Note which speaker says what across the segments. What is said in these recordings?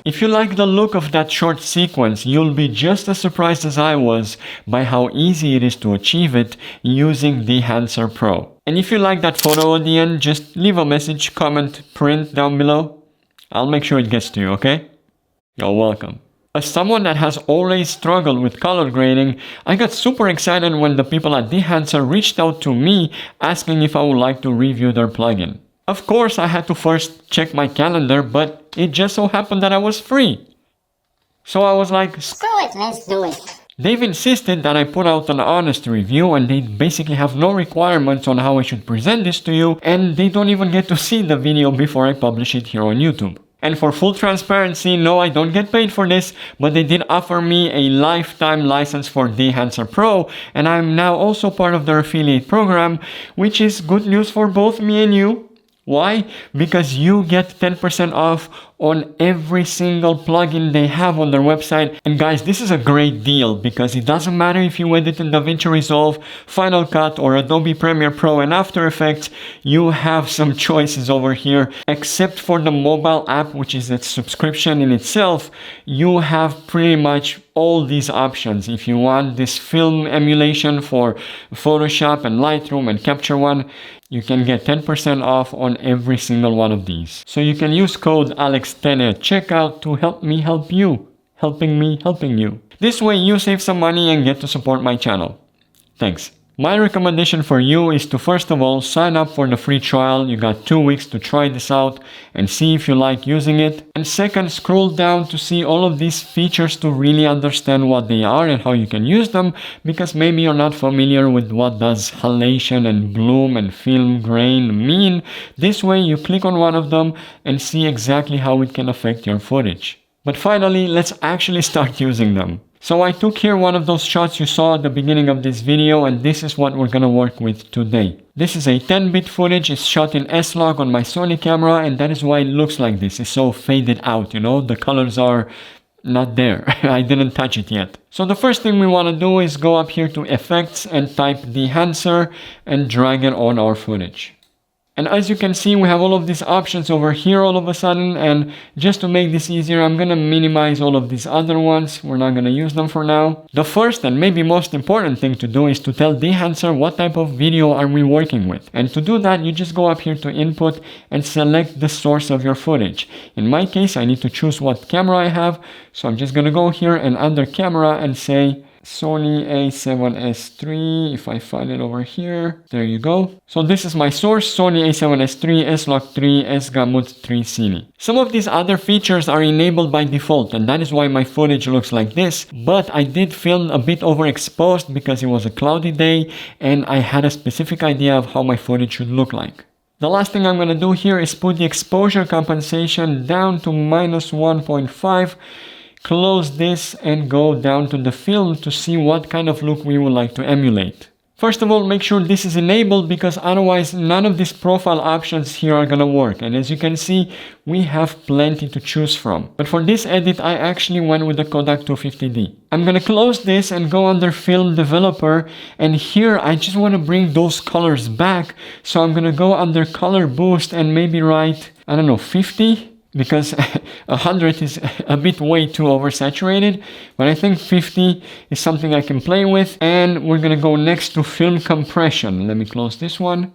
Speaker 1: If you like the look of that short sequence, you'll be just as surprised as I was by how easy it is to achieve it using Dehancer Pro. And if you like that photo at the end, just leave a message, comment, print down below. I'll make sure it gets to you, okay? You're welcome. As someone that has always struggled with color grading, I got super excited when the people at Dehancer reached out to me asking if I would like to review their plugin. Of course, I had to first check my calendar, but it just so happened that I was free. So I was like, screw it, let's do it. They've insisted that I put out an honest review, and they basically have no requirements on how I should present this to you, and they don't even get to see the video before I publish it here on YouTube. And for full transparency, no, I don't get paid for this, but they did offer me a lifetime license for Dehancer Pro, and I'm now also part of their affiliate program, which is good news for both me and you. Why? Because you get 10% off on every single plugin they have on their website. And guys, this is a great deal because it doesn't matter if you edit in DaVinci Resolve, Final Cut, or Adobe Premiere Pro and After Effects, you have some choices over here. Except for the mobile app, which is a subscription in itself, you have pretty much all these options. If you want this film emulation for Photoshop and Lightroom and Capture One, you can get 10% off on every single one of these. So you can use code ALEXTENE at checkout to help me help you, helping me helping you. This way you save some money and get to support my channel. Thanks. My recommendation for you is to first of all sign up for the free trial. You got 2 weeks to try this out and see if you like using it. And second, scroll down to see all of these features to really understand what they are and how you can use them, because maybe you're not familiar with what does halation and bloom and film grain mean. This way you click on one of them and see exactly how it can affect your footage. But finally, let's actually start using them. So I took here one of those shots you saw at the beginning of this video, and this is what we're gonna work with today. This is a 10-bit footage. It's shot in S-Log on my Sony camera, and that is why it looks like this. It's so faded out, you know, the colors are not there. I didn't touch it yet. So the first thing we wanna do is go up here to Effects and type Dehancer and drag it on our footage. And as you can see, we have all of these options over here all of a sudden, and just to make this easier, I'm gonna minimize all of these other ones. We're not gonna use them for now. The first and maybe most important thing to do is to tell Dehancer what type of video are we working with. And to do that, you just go up here to Input and select the source of your footage. In my case, I need to choose what camera I have, so I'm just gonna go here and under Camera and say Sony A7S3, if I find it over here, there you go. So this is my source, Sony A7S3, S-Log3, S-Gamut3 Cine. Some of these other features are enabled by default, and that is why my footage looks like this, but I did film a bit overexposed because it was a cloudy day, and I had a specific idea of how my footage should look like. The last thing I'm gonna do here is put the exposure compensation down to -1.5, close this and go down to the film to see what kind of look we would like to emulate. First of all, make sure this is enabled because otherwise none of these profile options here are gonna work. And as you can see, we have plenty to choose from. But for this edit, I actually went with the Kodak 250D. I'm gonna close this and go under Film Developer, and here I just wanna bring those colors back. So I'm gonna go under Color Boost and maybe write, I don't know, 50? Because 100 is a bit way too oversaturated, but I think 50 is something I can play with. And we're gonna go next to film compression. Let me close this one.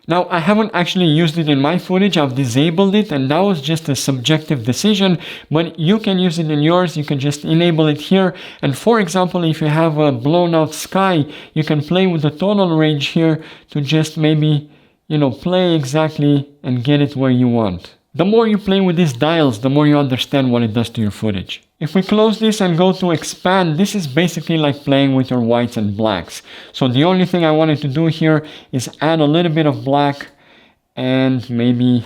Speaker 1: Now, I haven't actually used it in my footage. I've disabled it, and that was just a subjective decision, but you can use it in yours. You can just enable it here. And for example, if you have a blown out sky, you can play with the tonal range here to just maybe, you know, play exactly and get it where you want. The more you play with these dials, the more you understand what it does to your footage. If we close this and go to expand, this is basically like playing with your whites and blacks. So the only thing I wanted to do here is add a little bit of black and maybe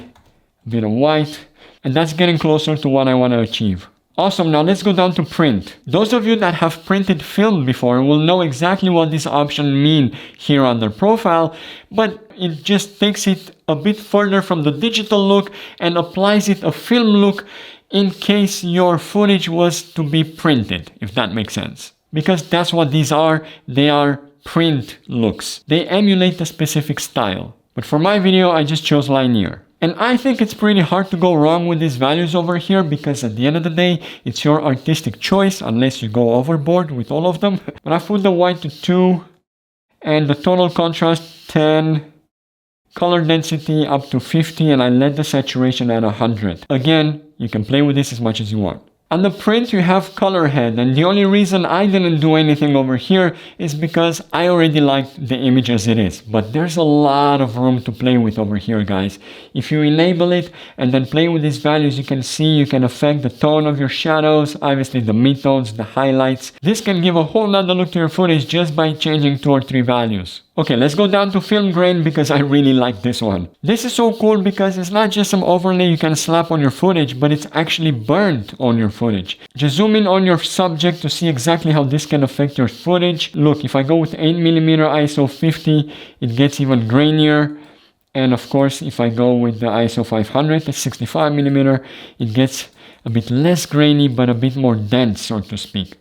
Speaker 1: a bit of white. And that's getting closer to what I want to achieve. Awesome, now let's go down to print. Those of you that have printed film before will know exactly what this option means here under profile, but it just takes it a bit further from the digital look and applies it a film look in case your footage was to be printed, if that makes sense. Because that's what these are, they are print looks. They emulate a specific style. But for my video, I just chose linear. And I think it's pretty hard to go wrong with these values over here because at the end of the day, it's your artistic choice unless you go overboard with all of them. But I put the white to 2 and the total contrast 10. Color density up to 50 and I let the saturation at 100. Again, you can play with this as much as you want. On the print you have color head, and the only reason I didn't do anything over here is because I already liked the image as it is. But there's a lot of room to play with over here, guys. If you enable it and then play with these values, you can see you can affect the tone of your shadows, obviously the midtones, the highlights. This can give a whole nother look to your footage just by changing 2 or 3 values. Okay, let's go down to film grain because I really like this one. This is so cool because it's not just some overlay you can slap on your footage, but it's actually burnt on your footage. Just zoom in on your subject to see exactly how this can affect your footage. Look, if I go with 8mm ISO 50, it gets even grainier. And of course, if I go with the ISO 500 at 65mm, it gets a bit less grainy, but a bit more dense, so to speak.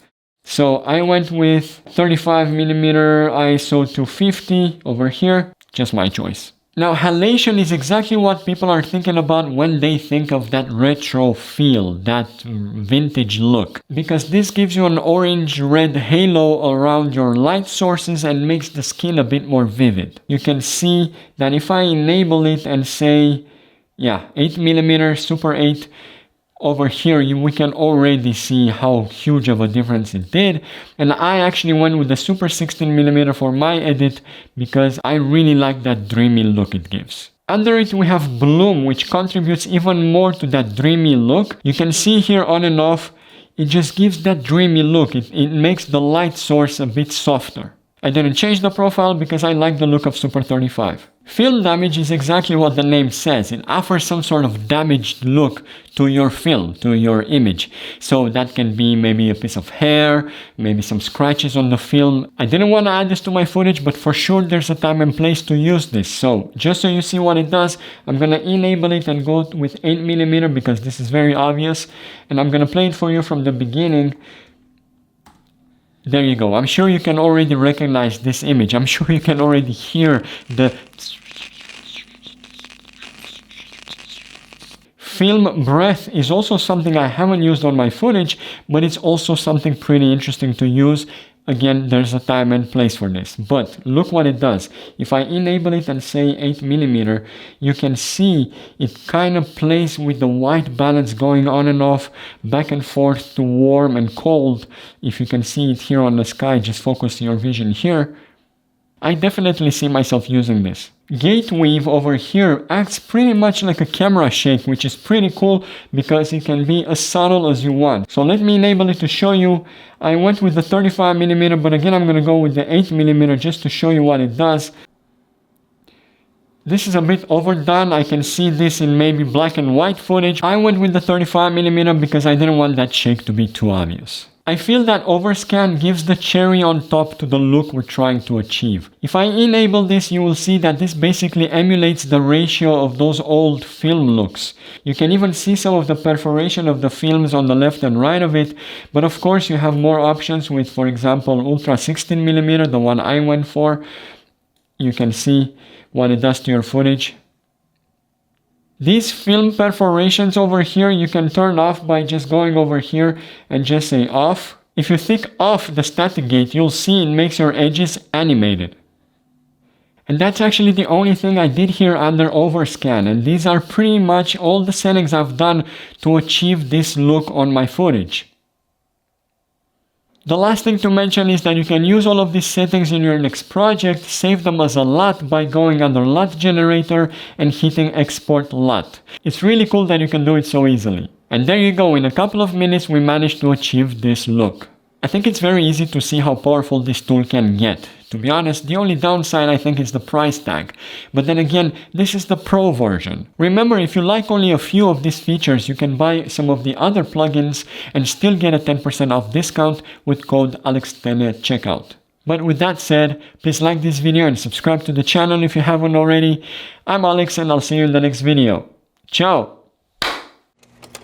Speaker 1: So I went with 35mm ISO 250 over here, just my choice. Now halation is exactly what people are thinking about when they think of that retro feel, that vintage look. Because this gives you an orange-red halo around your light sources and makes the skin a bit more vivid. You can see that if I enable it and say, 8mm Super 8, over here we can already see how huge of a difference it did, and I actually went with the Super 16mm for my edit because I really like that dreamy look it gives. Under it we have bloom, which contributes even more to that dreamy look. You can see here on and off, it just gives that dreamy look. It makes the light source a bit softer. I didn't change the profile because I like the look of Super 35. Film damage is exactly what the name says. It offers some sort of damaged look to your film, to your image. So that can be maybe a piece of hair, maybe some scratches on the film. I didn't want to add this to my footage, but for sure there's a time and place to use this. So just so you see what it does, I'm going to enable it and go with 8mm because this is very obvious. And I'm going to play it for you from the beginning. There you go. I'm sure you can already recognize this image. I'm sure you can already hear the film breath is also something I haven't used on my footage, but it's also something pretty interesting to use. Again, there's a time and place for this, but look what it does. If I enable it and say 8mm, you can see it kind of plays with the white balance going on and off, back and forth to warm and cold. If you can see it here on the sky, just focus your vision here. I definitely see myself using this. Gate weave over here acts pretty much like a camera shake, which is pretty cool because it can be as subtle as you want. So let me enable it to show you. I went with the 35mm, but again I'm going to go with the 8mm just to show you what it does. This is a bit overdone. I can see this in maybe black and white footage. I went with the 35mm because I didn't want that shake to be too obvious. I feel that overscan gives the cherry on top to the look we're trying to achieve. If I enable this, you will see that this basically emulates the ratio of those old film looks. You can even see some of the perforation of the films on the left and right of it, but of course you have more options with, for example, Ultra 16mm, the one I went for. You can see what it does to your footage. These film perforations over here, you can turn off by just going over here and just say off. If you tick off the static gate, you'll see it makes your edges animated. And that's actually the only thing I did here under overscan. And these are pretty much all the settings I've done to achieve this look on my footage. The last thing to mention is that you can use all of these settings in your next project, save them as a LUT by going under LUT generator and hitting export LUT. It's really cool that you can do it so easily. And there you go, in a couple of minutes we managed to achieve this look. I think it's very easy to see how powerful this tool can get. To be honest, the only downside I think is the price tag. But then again, this is the Pro version. Remember, if you like only a few of these features, you can buy some of the other plugins and still get a 10% off discount with code ALEXTENE at checkout. But with that said, please like this video and subscribe to the channel if you haven't already. I'm Alex and I'll see you in the next video. Ciao!